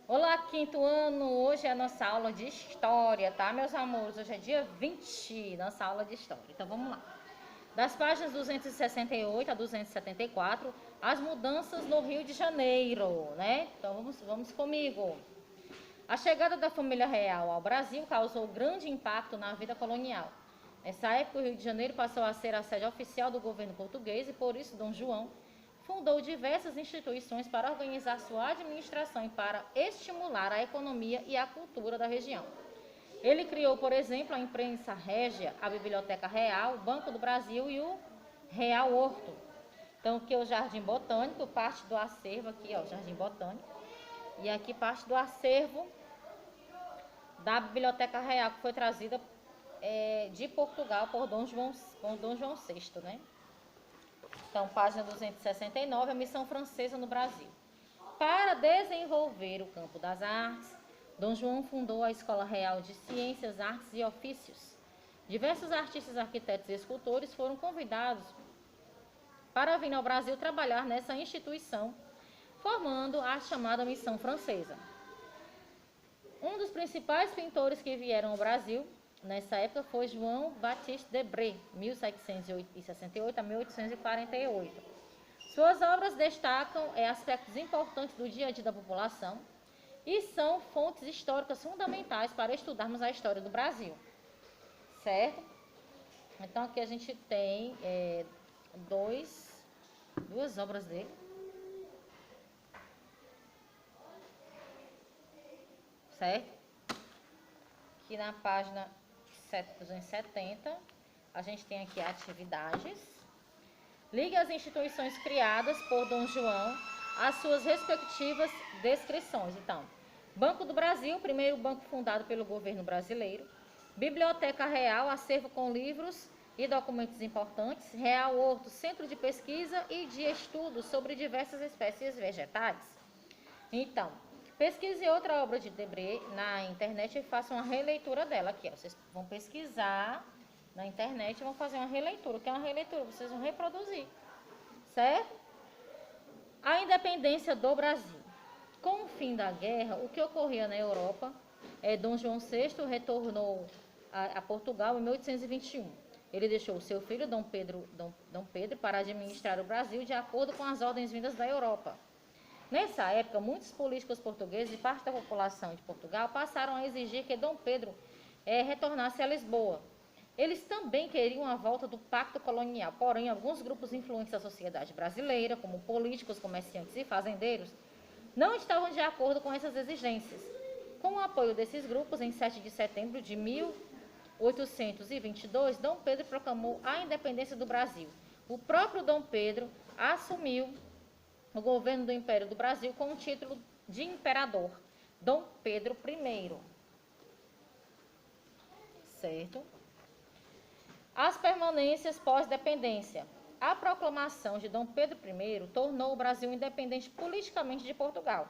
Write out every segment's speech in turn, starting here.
Olá, quinto ano! Hoje é a nossa aula de história, tá, meus amores? Hoje é dia 20, nossa aula de história. Então vamos lá. Das páginas 268 a 274, as mudanças no Rio de Janeiro, né? Então vamos comigo. A chegada da família real ao Brasil causou grande impacto na vida colonial. Nessa época, o Rio de Janeiro passou a ser a sede oficial do governo português e, por isso, Dom João fundou diversas instituições para organizar sua administração e para estimular a economia e a cultura da região. Ele criou, por exemplo, a imprensa régia, a Biblioteca Real, o Banco do Brasil e o Real Horto. Então, aqui é o Jardim Botânico, parte do acervo aqui, ó, o Jardim Botânico. E aqui parte do acervo da Biblioteca Real, que foi trazida de Portugal por Dom João VI, né? Então, página 269, a missão francesa no Brasil. Para desenvolver o campo das artes, Dom João fundou a Escola Real de Ciências, Artes e Ofícios. Diversos artistas, arquitetos e escultores foram convidados para vir ao Brasil trabalhar nessa instituição, formando a chamada missão francesa. Um dos principais pintores que vieram ao Brasil nessa época foi João Baptiste Debré, 1768 a 1848. Suas obras destacam aspectos importantes do dia a dia da população e são fontes históricas fundamentais para estudarmos a história do Brasil, certo? Então aqui a gente tem duas obras dele. Certo? Aqui na página 270, a gente tem aqui atividades. Ligue as instituições criadas por Dom João às suas respectivas descrições. Então, Banco do Brasil, primeiro banco fundado pelo governo brasileiro. Biblioteca Real, acervo com livros e documentos importantes. Real Horto, centro de pesquisa e de estudos sobre diversas espécies vegetais. Então, pesquise outra obra de Debré na internet e façam uma releitura dela aqui. Ó. Vocês vão pesquisar na internet e vão fazer uma releitura. O que é uma releitura? Vocês vão reproduzir, certo? A independência do Brasil. Com o fim da guerra, o que ocorria na Europa, Dom João VI retornou a Portugal em 1821. Ele deixou o seu filho, Dom Pedro, para administrar o Brasil de acordo com as ordens vindas da Europa. Nessa época, muitos políticos portugueses e parte da população de Portugal passaram a exigir que Dom Pedro retornasse a Lisboa. Eles também queriam a volta do pacto colonial, porém, alguns grupos influentes da sociedade brasileira, como políticos, comerciantes e fazendeiros, não estavam de acordo com essas exigências. Com o apoio desses grupos, em 7 de setembro de 1822, Dom Pedro proclamou a independência do Brasil. O próprio Dom Pedro assumiu o governo do Império do Brasil com o título de imperador, Dom Pedro I. Certo? As permanências pós-dependência. A proclamação de Dom Pedro I tornou o Brasil independente politicamente de Portugal.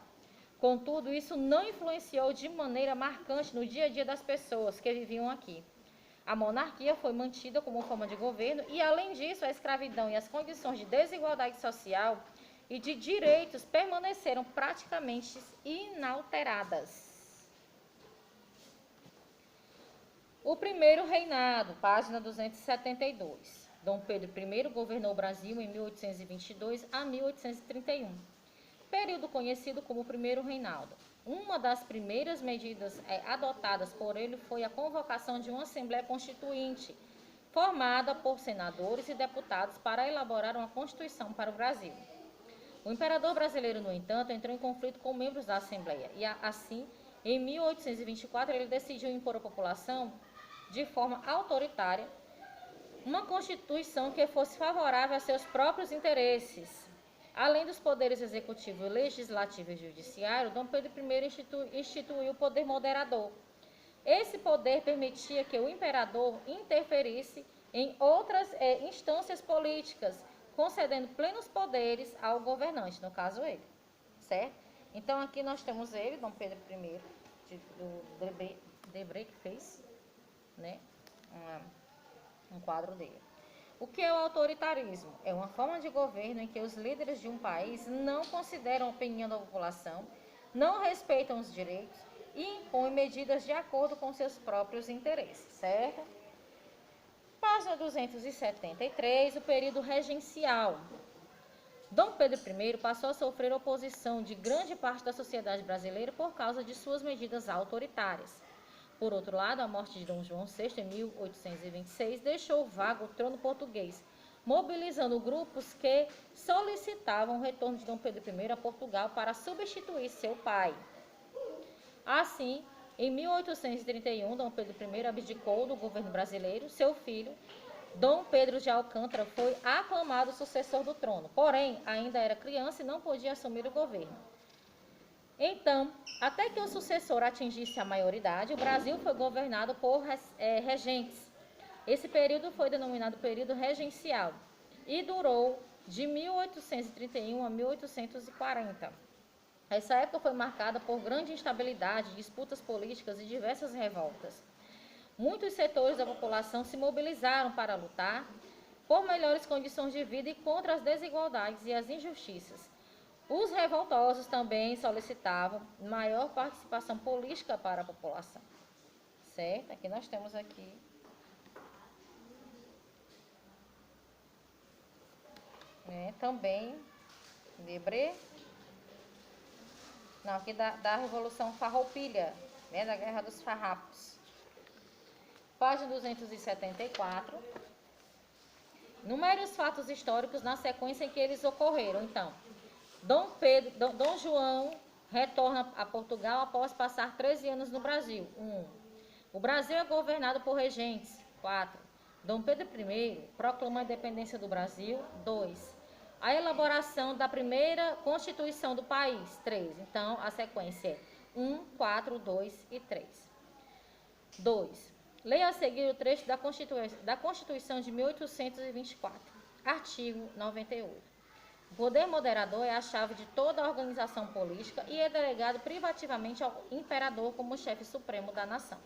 Contudo, isso não influenciou de maneira marcante no dia a dia das pessoas que viviam aqui. A monarquia foi mantida como forma de governo e, além disso, a escravidão e as condições de desigualdade social e de direitos permaneceram praticamente inalteradas. O primeiro reinado, página 272. Dom Pedro I governou o Brasil em 1822 a 1831, período conhecido como o primeiro reinado. Uma das primeiras medidas adotadas por ele foi a convocação de uma Assembleia Constituinte, formada por senadores e deputados para elaborar uma Constituição para o Brasil. O imperador brasileiro, no entanto, entrou em conflito com membros da Assembleia e, assim, em 1824, ele decidiu impor à população, de forma autoritária, uma Constituição que fosse favorável a seus próprios interesses. Além dos poderes executivo, legislativo e judiciário, Dom Pedro I instituiu o poder moderador. Esse poder permitia que o imperador interferisse em outras instâncias políticas, concedendo plenos poderes ao governante, no caso ele, certo? Então aqui nós temos ele, Dom Pedro I, do Debré, que fez, né, um quadro dele. O que é o autoritarismo? É uma forma de governo em que os líderes de um país não consideram a opinião da população, não respeitam os direitos e impõem medidas de acordo com seus próprios interesses, certo? Página 273, o período regencial. Dom Pedro I passou a sofrer oposição de grande parte da sociedade brasileira por causa de suas medidas autoritárias. Por outro lado, a morte de Dom João VI em 1826 deixou vago o trono português, mobilizando grupos que solicitavam o retorno de Dom Pedro I a Portugal para substituir seu pai. Assim, em 1831, Dom Pedro I abdicou do governo brasileiro. Seu filho, Dom Pedro de Alcântara, foi aclamado sucessor do trono, porém, ainda era criança e não podia assumir o governo. Então, até que o sucessor atingisse a maioridade, o Brasil foi governado por regentes. Esse período foi denominado período regencial e durou de 1831 a 1840. Essa época foi marcada por grande instabilidade, disputas políticas e diversas revoltas. Muitos setores da população se mobilizaram para lutar por melhores condições de vida e contra as desigualdades e as injustiças. Os revoltosos também solicitavam maior participação política para a população. Certo? Aqui nós temos aqui também Debré. Não, aqui da Revolução Farroupilha, da Guerra dos Farrapos. Página 274. Numere os fatos históricos na sequência em que eles ocorreram. Então, Dom João retorna a Portugal após passar 13 anos no Brasil. 1. O Brasil é governado por regentes. 4. Dom Pedro I proclama a independência do Brasil. 2. A elaboração da primeira Constituição do país. 3. Então, a sequência é 1, 4, 2 e 3. 2. Leia a seguir o trecho da Constituição de 1824. Artigo 98. O poder moderador é a chave de toda a organização política e é delegado privativamente ao imperador como chefe supremo da nação.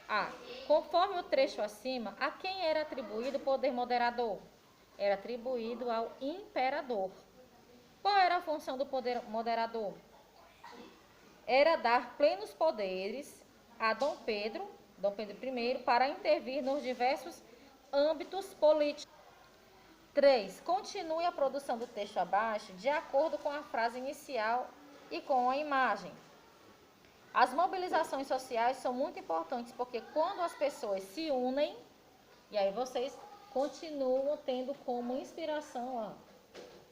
A. Conforme o trecho acima, a quem era atribuído o poder moderador? Era atribuído ao imperador. Qual era a função do poder moderador? Era dar plenos poderes a Dom Pedro I, para intervir nos diversos âmbitos políticos. 3. Continue a produção do texto abaixo de acordo com a frase inicial e com a imagem. As mobilizações sociais são muito importantes porque quando as pessoas se unem, e aí vocês continuam tendo como inspiração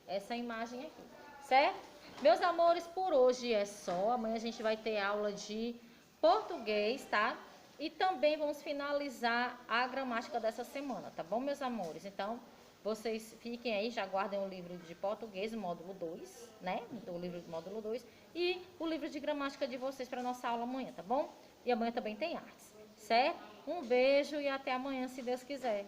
essa imagem aqui, certo? Meus amores, por hoje é só. Amanhã a gente vai ter aula de português, tá? E também vamos finalizar a gramática dessa semana, tá bom, meus amores? Então, vocês fiquem aí, já guardem o livro de português, o módulo 2, né? O livro do módulo 2 e o livro de gramática de vocês para nossa aula amanhã, tá bom? E amanhã também tem artes, certo? Um beijo e até amanhã, se Deus quiser.